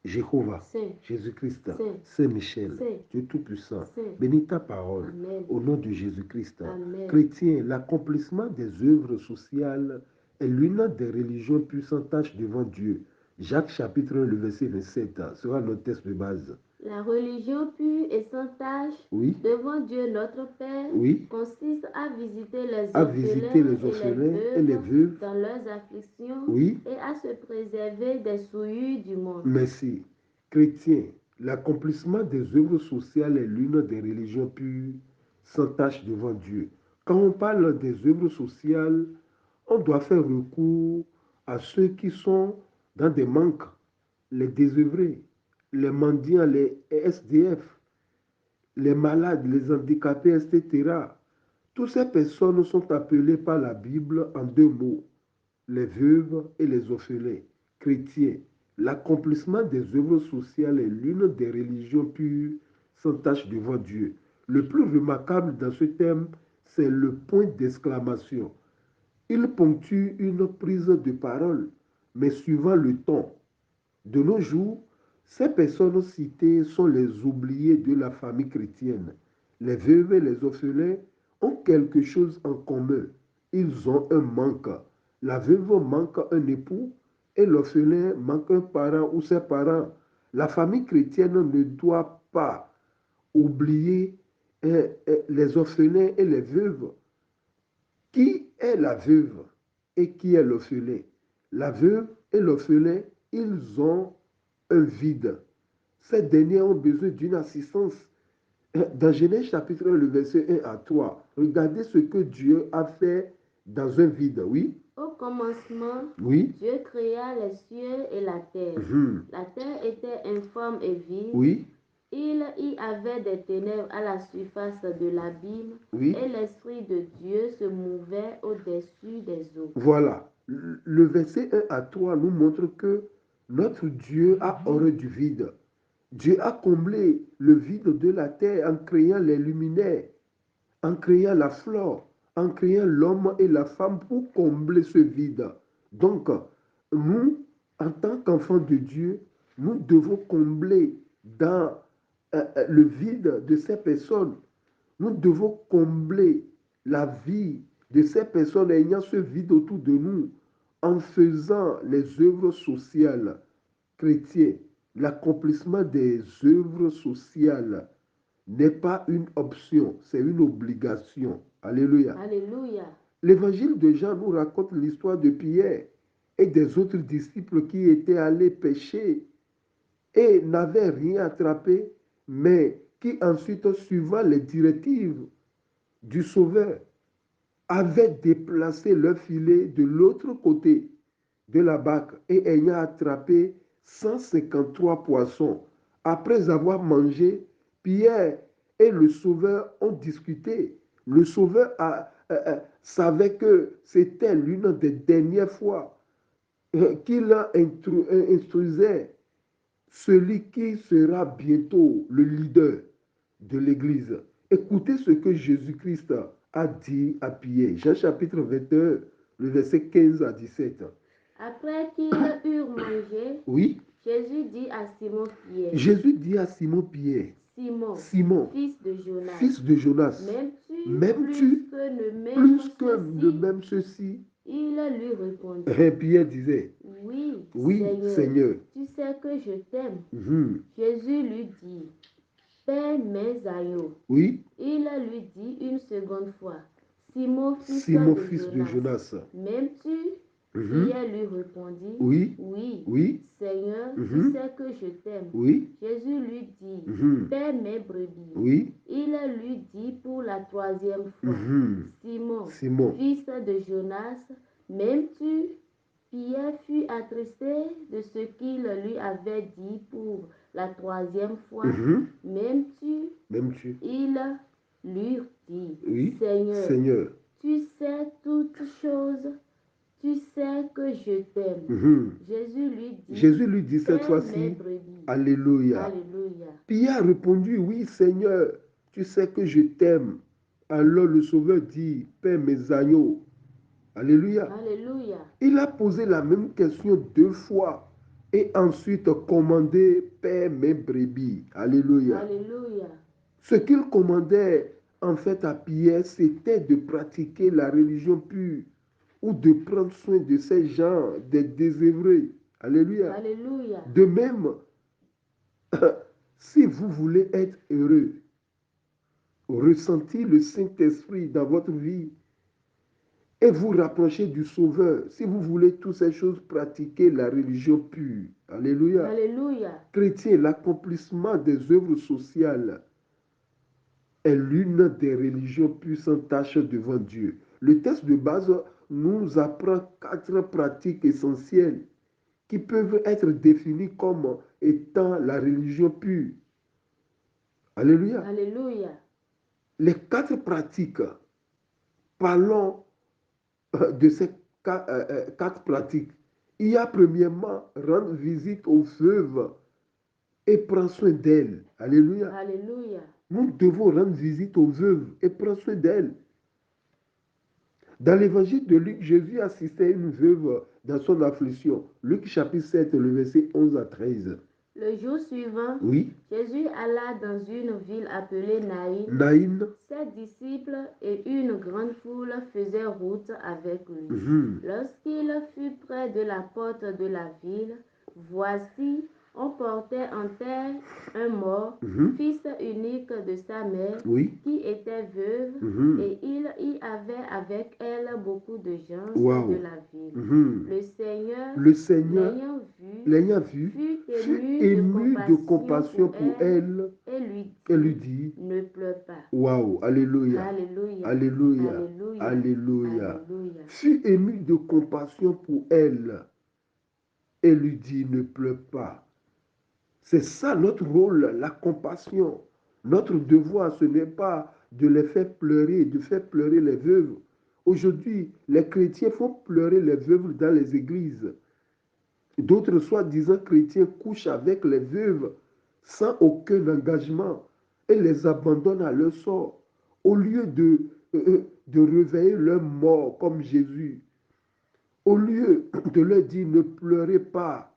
Jéhovah, Saint, Jésus-Christ, Saint, Saint-Michel, Saint, Dieu Tout-Puissant, Saint. bénis ta parole Amen. au nom de Jésus-Christ. Amen. Chrétien, l'accomplissement des œuvres sociales est l'une des religions puissantes tâches devant Dieu. Jacques chapitre 1, le verset 27 sera notre texte de base. La religion pure et sans tache Oui, devant Dieu notre Père oui, consiste à visiter les à visiter les orphelins orphelins et les veuves. dans leurs afflictions Oui, et à se préserver des souillures du monde. merci. Chrétien, l'accomplissement des œuvres sociales est l'une des religions pures sans tâche devant Dieu. Quand on parle des œuvres sociales, on doit faire recours à ceux qui sont dans des manques, les désœuvrés, les mendiants, les SDF, les malades, les handicapés, etc. Toutes ces personnes sont appelées par la Bible en deux mots, les veuves et les orphelins. Chrétiens, l'accomplissement des œuvres sociales est l'une des religions pures sans tâche devant Dieu. Le plus remarquable dans ce thème, c'est le point d'exclamation. Il ponctue une prise de parole, mais suivant le ton. De nos jours, ces personnes citées sont les oubliés de la famille chrétienne. Les veuves et les orphelins ont quelque chose en commun. Ils ont un manque. La veuve manque un époux et l'orphelin manque un parent ou ses parents. La famille chrétienne ne doit pas oublier les orphelins et les veuves. Qui est la veuve et qui est l'orphelin? La veuve et l'orphelin, ils ont un vide. Ces derniers ont besoin d'une assistance. Dans Genèse chapitre 1, le verset 1 à 3, regardez ce que Dieu a fait dans un vide, oui? Au commencement, Oui? Dieu créa les cieux et la terre. La terre était informe et vide. Oui? Il y avait des ténèbres à la surface de l'abîme, Oui? et l'Esprit de Dieu se mouvait au-dessus des eaux. Voilà. Le verset 1 à 3 nous montre que notre Dieu a horreur du vide. Dieu a comblé le vide de la terre en créant les luminaires, en créant la flore, en créant l'homme et la femme pour combler ce vide. Donc, nous, en tant qu'enfants de Dieu, nous devons combler dans le vide de ces personnes. Nous devons combler la vie de ces personnes ayant ce vide autour de nous en faisant les œuvres sociales chrétiennes. L'accomplissement des œuvres sociales n'est pas une option, c'est une obligation. Alléluia. Alléluia. L'évangile de Jean nous raconte l'histoire de Pierre et des autres disciples qui étaient allés pêcher et n'avaient rien attrapé, mais qui ensuite, suivant les directives du Sauveur, avaient déplacé leur filet de l'autre côté de la barque et ayant attrapé 153 poissons. Après avoir mangé, Pierre et le Sauveur ont discuté. Le Sauveur savait que c'était l'une des dernières fois qu'il instruisait celui qui sera bientôt le leader de l'Église. Écoutez ce que Jésus-Christ a dit à Pierre. Jean chapitre 21, le verset 15 à 17. Après qu'ils eurent mangé, Oui, Jésus dit à Simon Pierre, Jésus dit à Simon Pierre, Simon, Simon, fils de Jonas, fils de Jonas, m'aimes-tu m'aimes-tu plus que de même ceci? Il lui répondit, Et Pierre disait, oui, oui, Seigneur. tu sais que je t'aime. Mhm. Jésus lui dit, paie mes agneaux. Oui, Il lui dit une seconde fois, Simon, Simon, fils de Jonas. m'aimes-tu? Mhm. Pierre lui répondit, Oui, oui, oui, Seigneur, tu Mhm. sais que je t'aime. oui, Jésus lui dit, Mhm. paie mes brebis. oui, Il lui dit pour la troisième fois, Mhm. Simon, Simon. fils de Jonas, m'aimes-tu? Pierre fut attristé de ce qu'il lui avait dit pour la troisième fois. Mhm. M'aimes-tu? M'aimes-tu? Il lui dit, Oui, Seigneur, Seigneur. tu sais toutes choses, tu sais que je t'aime. Mhm. Jésus lui dit, cette paie mes fois-ci, brebis. Alléluia. Alléluia. Pierre a répondu, oui Seigneur, tu sais que je t'aime. Alors le Sauveur dit, paie mes agneaux. Alléluia. Alléluia. Il a posé la même question deux fois. Et ensuite commandait, paie mes brebis. Alléluia. Alléluia. Ce qu'il commandait en fait à Pierre, c'était de pratiquer la religion pure ou de prendre soin de ces gens, des désœuvrés. Alléluia. Alléluia. De même, si vous voulez être heureux, ressentir le Saint-Esprit dans votre vie et vous rapprocher du Sauveur, si vous voulez toutes ces choses, pratiquer la religion pure. Alléluia. Alléluia. Chrétien, l'accomplissement des œuvres sociales est l'une des religions pures sans tache devant Dieu. Le texte de base nous apprend 4 pratiques essentielles qui peuvent être définies comme étant la religion pure. Alléluia. Alléluia. Les 4 pratiques, parlons de ces 4 pratiques. Il y a premièrement rendre visite aux veuves et prendre soin d'elles. Alléluia. Alléluia. Nous devons rendre visite aux veuves et prendre soin d'elles. Dans l'évangile de Luc, Jésus assistait à une veuve dans son affliction. Luc chapitre 7, le verset 11 à 13. Le jour suivant, Oui, Jésus alla dans une ville appelée Naïn. Naïn. Ses disciples et une grande foule faisaient route avec lui. Lorsqu'il fut près de la porte de la ville, voici, on portait en terre un mort, fils unique de sa mère, Oui. qui était veuve, et il y avait avec elle beaucoup de gens Wow. de la ville. Le Seigneur, l'ayant vu, fut ému de compassion compassion pour elle et lui dit, ne pleure pas. waouh, alléluia, Alléluia. alléluia, Alléluia. alléluia. Alléluia. Fut ému de compassion pour elle et lui dit, ne pleure pas. C'est ça notre rôle, la compassion. Notre devoir, ce n'est pas de les faire pleurer, de faire pleurer les veuves. Aujourd'hui, les chrétiens font pleurer les veuves dans les églises. D'autres soi-disant chrétiens couchent avec les veuves sans aucun engagement et les abandonnent à leur sort. Au lieu de réveiller leurs morts comme Jésus, au lieu de leur dire ne pleurez pas,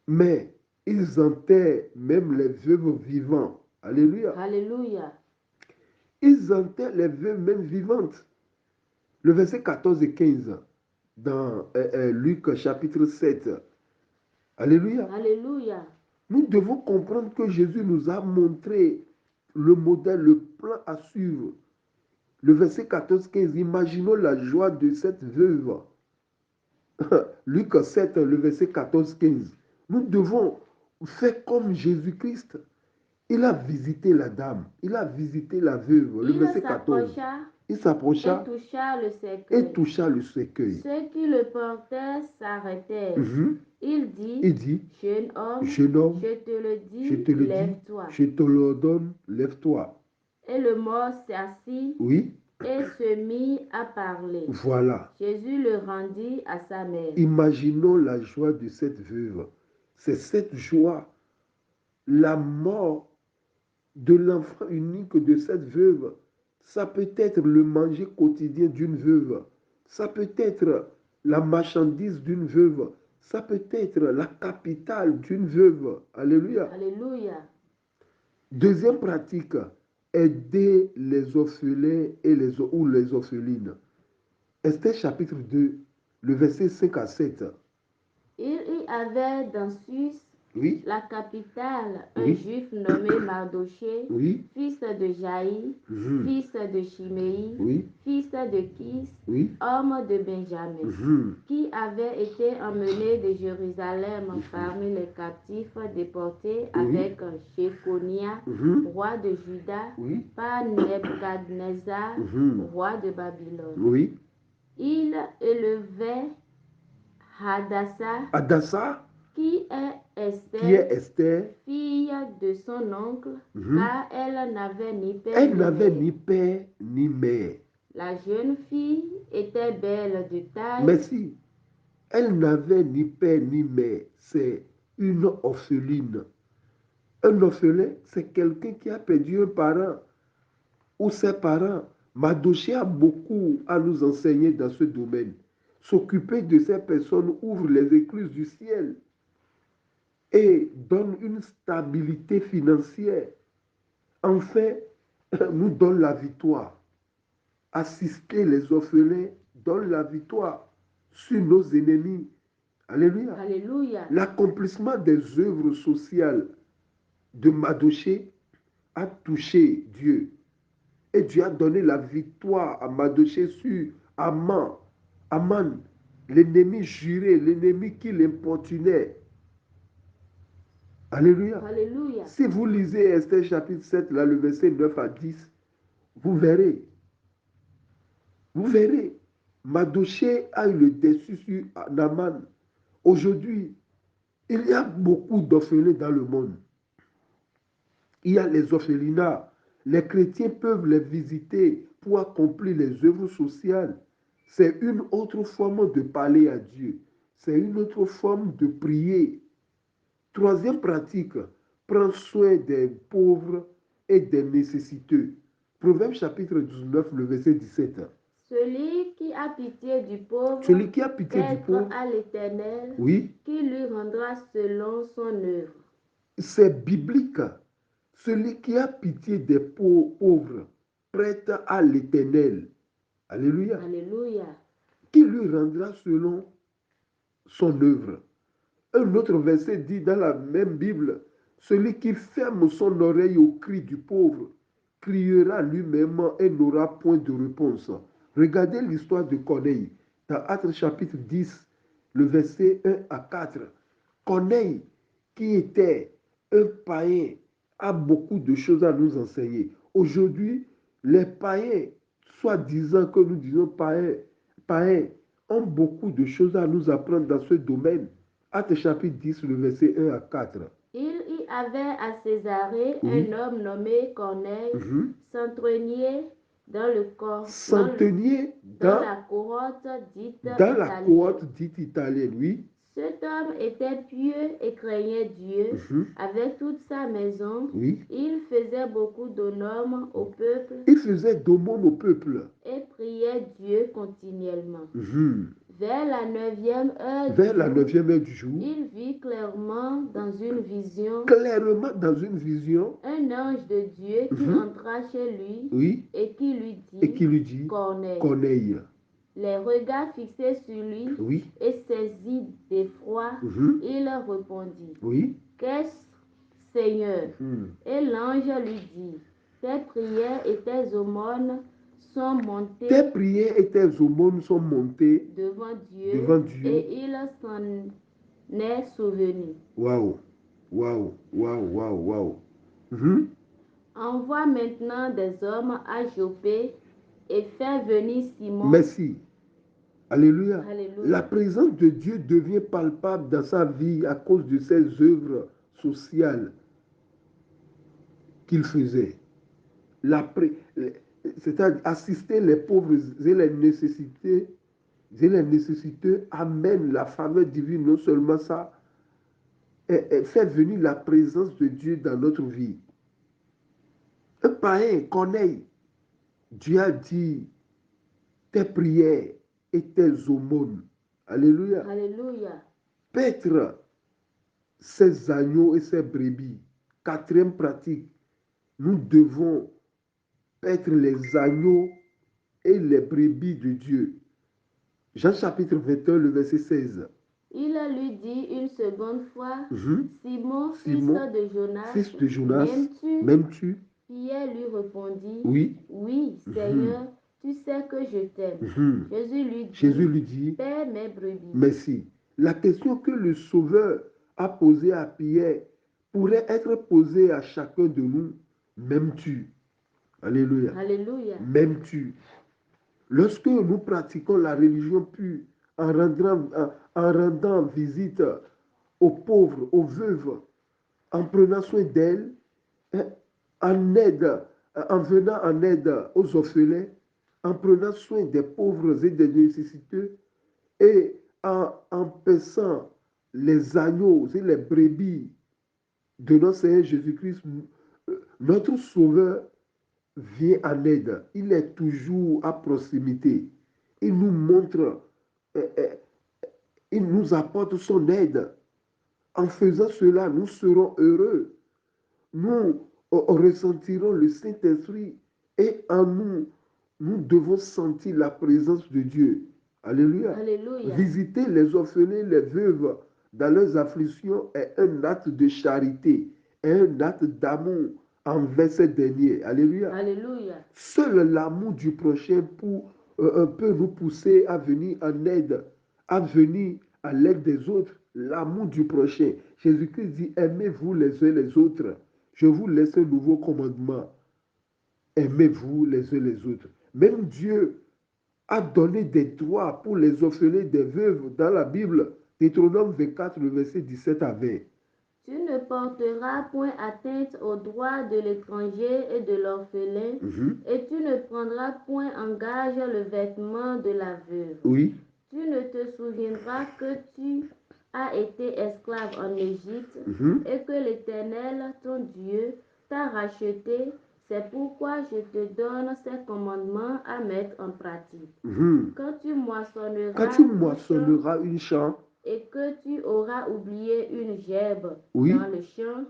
mais ils enterrent même les veuves vivants. Alléluia. Alléluia. Ils enterrent les veuves même vivantes. Le verset 14 et 15 dans Luc chapitre 7. Alléluia. Alléluia. Nous devons comprendre que Jésus nous a montré le modèle, le plan à suivre. Le verset 14-15, imaginons la joie de cette veuve. Luc 7, le verset 14-15. Nous devons faire comme Jésus-Christ. Il a visité la dame, il a visité la veuve. Le verset 14. Il s'approcha et toucha le cercueil. Ceux qui le portaient s'arrêtèrent. Il dit, jeune homme, je te le dis, lève-toi. Je te l'ordonne, lève-toi. Et le mort s'assit et se mit à parler. Voilà. Jésus le rendit à sa mère. Imaginons la joie de cette veuve. C'est cette joie, la mort de l'enfant unique de cette veuve. Ça peut être le manger quotidien d'une veuve. Ça peut être la marchandise d'une veuve. Ça peut être la capitale d'une veuve. Alléluia. Alléluia. Deuxième pratique, aider les orphelins ou les orphelines. Esther chapitre 2, le verset 5 à 7. Il y avait dans Suisse, la capitale, un juif nommé Mardoché, fils de Jaïr, fils de Chiméi, fils de Kis, homme de Benjamin, qui avait été emmené de Jérusalem parmi les captifs déportés avec Jéconia, roi de Juda, par Nebuchadnezzar, roi de Babylone. Il élevait Hadassah, qui est Esther, fille de son oncle, car elle n'avait ni père ni mère. La jeune fille était belle de taille. Merci. Elle n'avait ni père ni mère. C'est une orpheline. Un orphelin, c'est quelqu'un qui a perdu un parent ou ses parents. Mardoché a beaucoup à nous enseigner dans ce domaine. s'occuper de ces personnes ouvre les écluses du ciel et donne une stabilité financière. Enfin, nous donne la victoire. Assister les orphelins donne la victoire sur nos ennemis. Alléluia. Alléluia. L'accomplissement des œuvres sociales de Mardochée a touché Dieu. Et Dieu a donné la victoire à Mardochée sur Aman, l'ennemi juré, l'ennemi qui l'importunait. Alléluia. Alléluia. Si vous lisez Esther chapitre 7, là, le verset 9 à 10, vous verrez. Vous verrez. Mardochée a eu le dessus sur Naman. Aujourd'hui, il y a beaucoup d'orphelins dans le monde. Il y a les orphelinats. Les chrétiens peuvent les visiter pour accomplir les œuvres sociales. C'est une autre forme de parler à Dieu. C'est une autre forme de prier. Troisième pratique, prends soin des pauvres et des nécessiteux. Proverbe chapitre 19, le verset 17. Celui qui a pitié du pauvre, à l'Éternel, oui, qui lui rendra selon son œuvre. C'est biblique. Celui qui a pitié des pauvres, prête à l'Éternel. Alléluia. Alléluia. Qui lui rendra selon son œuvre. Un autre verset dit dans la même Bible, celui qui ferme son oreille au cri du pauvre, criera lui-même et n'aura point de réponse. Regardez l'histoire de Corneille dans Actes chapitre 10, le verset 1 à 4. Corneille, qui était un païen, a beaucoup de choses à nous enseigner. Aujourd'hui, les païens, soi-disant que nous disons païens, ont beaucoup de choses à nous apprendre dans ce domaine. Actes chapitre 10, le verset 1 à 4. Il y avait à Césarée un homme nommé Corneille, centenier dans le corps, dans la cohorte dite italienne. Oui. Cet homme était pieux et craignait Dieu avec toute sa maison. Oui. Il faisait beaucoup d'aumônes au peuple. Et priait Dieu continuellement. Vers la 9e heure du jour, il vit clairement dans une vision un ange de Dieu qui entra chez lui, oui, et qui lui dit, Corneille. Les regards fixés sur lui, oui, et saisi d'effroi, il répondit, oui, qu'est-ce, Seigneur? Et l'ange lui dit, tes prières et tes aumônes sont montées devant Dieu, et il s'en est souvenu. Waouh, waouh, waouh, waouh, waouh. Envoie maintenant des hommes à Joppé et fais venir Simon. Merci. Alléluia. Alléluia. La présence de Dieu devient palpable dans sa vie à cause de ses œuvres sociales qu'il faisait. C'est-à-dire assister les pauvres et les nécessités amène la faveur divine. Non seulement ça, et fait venir la présence de Dieu dans notre vie. Un païen, Corneille, Dieu a dit tes prières et tes aumônes. Alléluia. Alléluia. Paître ses agneaux et ses brebis. Quatrième pratique, nous devons paître les agneaux et les brebis de Dieu. Jean chapitre 21, le verset 16. Il lui dit une seconde fois, Simon, fils de Jonas, m'aimes-tu? Pierre lui répondit, oui, Seigneur, tu sais que je t'aime. Jésus lui dit, paie mes brebis. Merci. La question que le Sauveur a posée à Pierre pourrait être posée à chacun de nous. M'aimes-tu? Alléluia. Alléluia. M'aimes-tu? Lorsque nous pratiquons la religion pure en rendant visite aux pauvres, aux veuves, en prenant soin d'elles, en venant en aide aux orphelins, en prenant soin des pauvres et des nécessiteux, et en paissant les agneaux et les brebis de notre Seigneur Jésus-Christ, notre Sauveur vient en aide. Il est toujours à proximité. Il nous montre il nous apporte son aide. En faisant cela, nous serons heureux. Nous ressentirons le Saint-Esprit et en nous, nous devons sentir la présence de Dieu. Alléluia. Alléluia. Visiter les orphelins, les veuves dans leurs afflictions est un acte de charité, un acte d'amour envers ces derniers. Alléluia. Alléluia. Seul l'amour du prochain peut nous pousser à venir en aide, à venir à l'aide des autres. L'amour du prochain. Jésus-Christ dit, aimez-vous les uns les autres. Je vous laisse un nouveau commandement. Aimez-vous les uns les autres. Même Dieu a donné des droits pour les orphelins des veuves dans la Bible. Deutéronome 24, le verset 17 à 20. Tu ne porteras point atteinte aux droits de l'étranger et de l'orphelin, et tu ne prendras point en gage le vêtement de la veuve. Oui. Tu ne te souviendras que tu as été esclave en Égypte et que l'Éternel, ton Dieu, t'a racheté. C'est pourquoi je te donne ces commandements à mettre en pratique. Quand tu moissonneras une champ, et que tu auras oublié une gerbe oui, dans le champ,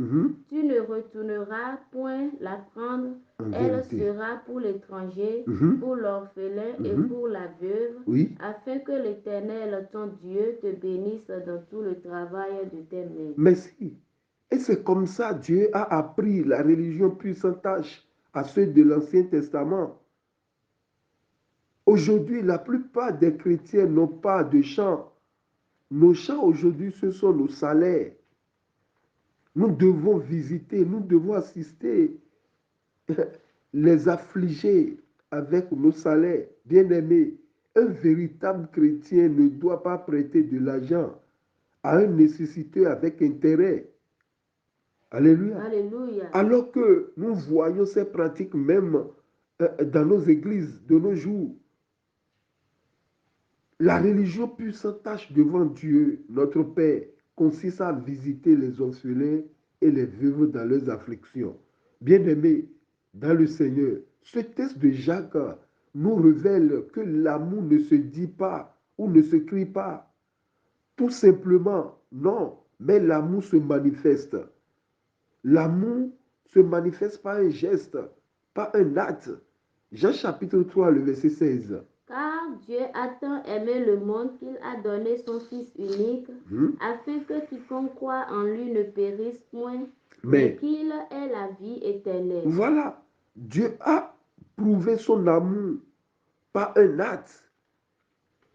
tu ne retourneras point la prendre. Elle sera pour l'étranger, pour l'orphelin et pour la veuve, oui, afin que l'Éternel, ton Dieu, te bénisse dans tout le travail de tes mains. Merci. Et c'est comme ça Dieu a appris la religion puissantâche à ceux de l'Ancien Testament. Aujourd'hui, la plupart des chrétiens n'ont pas de champ. Nos champs aujourd'hui, ce sont nos salaires. Nous devons visiter, nous devons assister les affligés avec nos salaires. Bien-aimés, un véritable chrétien ne doit pas prêter de l'argent à un nécessiteux avec intérêt. Alléluia. Alléluia. Alors que nous voyons ces pratiques même dans nos églises de nos jours. La religion puissantâche devant Dieu, notre Père, consiste à visiter les orphelins et les veuves dans leurs afflictions. Bien-aimés dans le Seigneur, ce texte de Jacques nous révèle que l'amour ne se dit pas ou ne se crie pas. Tout simplement, non, mais l'amour se manifeste. L'amour se manifeste par un geste, par un acte. Jean chapitre 3, le verset 16. Car Dieu a tant aimé le monde qu'il a donné son Fils unique, afin que quiconque croit en lui ne périsse point, mais qu'il ait la vie éternelle. Voilà, Dieu a prouvé son amour par un acte.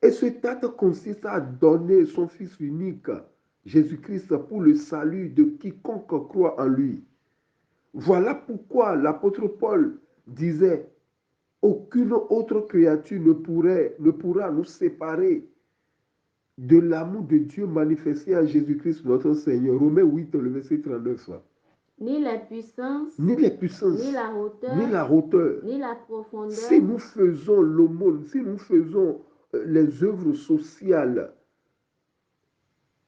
Et cet acte consiste à donner son Fils unique, Jésus-Christ, pour le salut de quiconque croit en lui. Voilà pourquoi l'apôtre Paul disait, aucune autre créature ne pourra nous séparer de l'amour de Dieu manifesté à Jésus-Christ notre Seigneur. Romains 8, le verset 39. Ni la puissance, ni la hauteur, ni la profondeur. Si nous faisons l'aumône, si nous faisons les œuvres sociales,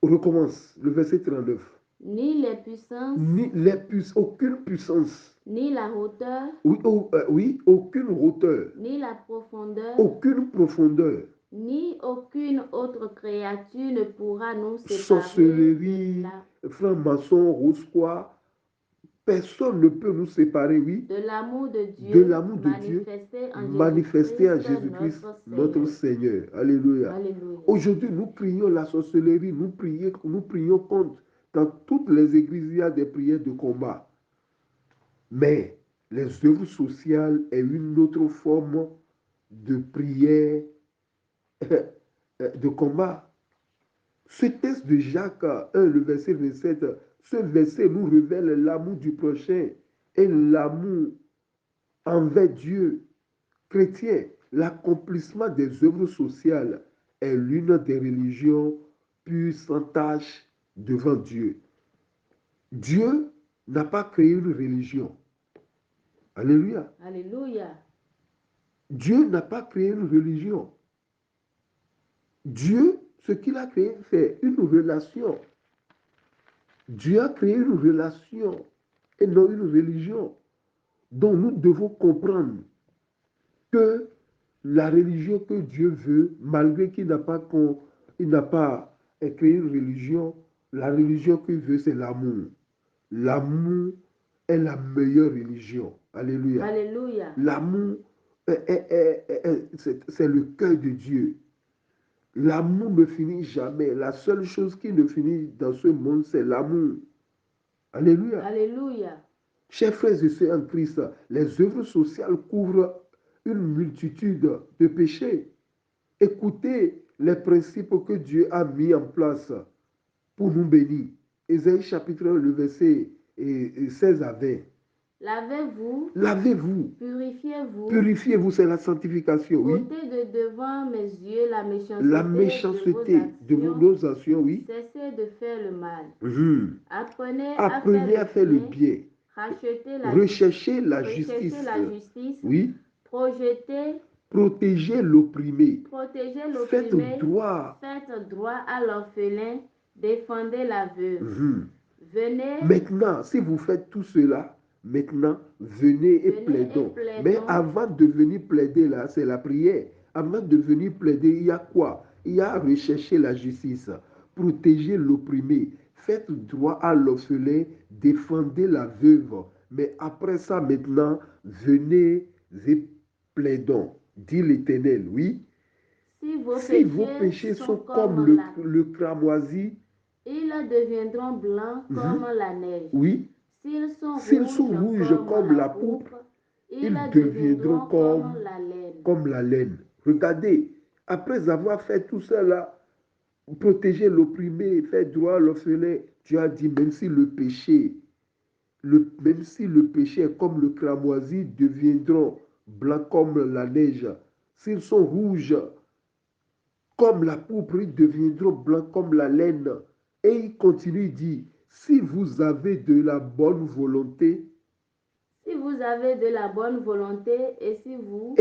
on recommence, le verset 39. Ni les puissances, aucune puissance. Ni la hauteur, oui, aucune hauteur. Ni la profondeur, aucune profondeur. Ni aucune autre créature ne pourra nous séparer. Sorcellerie, franc-maçon, rose-croix, personne ne peut nous séparer, oui, de l'amour de Dieu, manifesté à Jésus-Christ, notre Seigneur. Alléluia. Alléluia. Aujourd'hui, nous prions la sorcellerie, nous prions contre. Dans toutes les églises, il y a des prières de combat. Mais les œuvres sociales est une autre forme de prière de combat. Ce texte de Jacques 1, le verset 27, ce verset nous révèle l'amour du prochain et l'amour envers Dieu. Chrétien, l'accomplissement des œuvres sociales est l'une des religions pures sans tache devant Dieu. Dieu n'a pas créé une religion. Alléluia. Alléluia. Dieu n'a pas créé une religion. Dieu, ce qu'il a créé, c'est une relation. Dieu a créé une relation et non une religion dont nous devons comprendre que la religion que Dieu veut, malgré qu'il n'a pas créé une religion, la religion qu'il veut, c'est l'amour. L'amour est la meilleure religion. Alléluia. Alléluia. L'amour, c'est le cœur de Dieu. L'amour ne finit jamais. La seule chose qui ne finit dans ce monde, c'est l'amour. Alléluia. Alléluia. Chers frères et sœurs en Christ, les œuvres sociales couvrent une multitude de péchés. Écoutez les principes que Dieu a mis en place pour nous bénir. Ésaïe chapitre 1, le verset 16 à 20. Lavez-vous. Lavez-vous. Purifiez-vous. Purifiez-vous, c'est la sanctification, oui. Ôtez de devant mes yeux la méchanceté de nos actions, oui. Cessez de faire le mal. Apprenez à faire le bien. Recherchez la justice. Oui. Protégez l'opprimé. Faites droit. Faites droit à l'orphelin. Défendez la veuve. Venez. Maintenant, si vous faites tout cela, maintenant, venez et plaidons. Mais avant de venir plaider là, c'est la prière. Avant de venir plaider, il y a quoi? Il y a rechercher la justice, protéger l'opprimé, faites droit à l'orphelin, défendez la veuve. Mais après ça, maintenant, venez et plaidons, dit l'Éternel, oui. Si vos péchés sont comme le cramoisi, ils deviendront blancs comme la neige. Oui. S'ils sont rouges comme la pourpre, ils deviendront comme la laine. Regardez, après avoir fait tout cela, protéger l'opprimé, faire droit à l'orphelin, tu as dit, même si le péché est comme le cramoisi, deviendront blancs comme la neige. S'ils sont rouges comme la pourpre, ils deviendront blancs comme la laine. Et il continue, il dit, si vous avez de la bonne volonté, et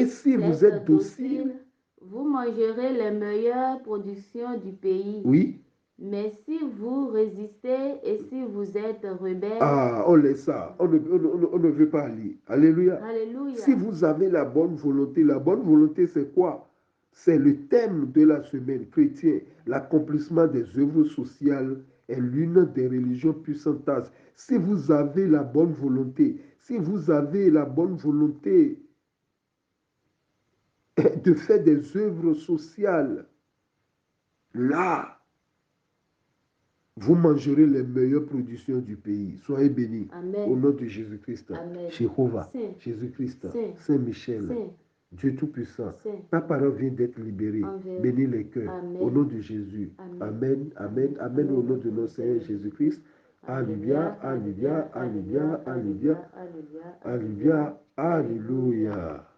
si vous êtes docile, vous mangerez les meilleures productions du pays. Oui. Mais si vous résistez et si vous êtes rebelle, on laisse ça. On ne veut pas lire. Alléluia. Alléluia. Si vous avez la bonne volonté, c'est quoi? C'est le thème de la semaine chrétienne. L'accomplissement des œuvres sociales est l'une des religions puissantes. Si vous avez la bonne volonté, de faire des œuvres sociales, là, vous mangerez les meilleures productions du pays. Soyez bénis. Amen. Au nom de Jésus-Christ. Jéhovah, Jésus-Christ, Saint-Michel, Dieu Tout-Puissant. Ta parole vient d'être libérée. Bénis les cœurs. Au nom de Jésus. Amen, amen, amen. Au nom de notre Seigneur Jésus-Christ. Alléluia, alléluia, alléluia, alléluia, alléluia, alléluia.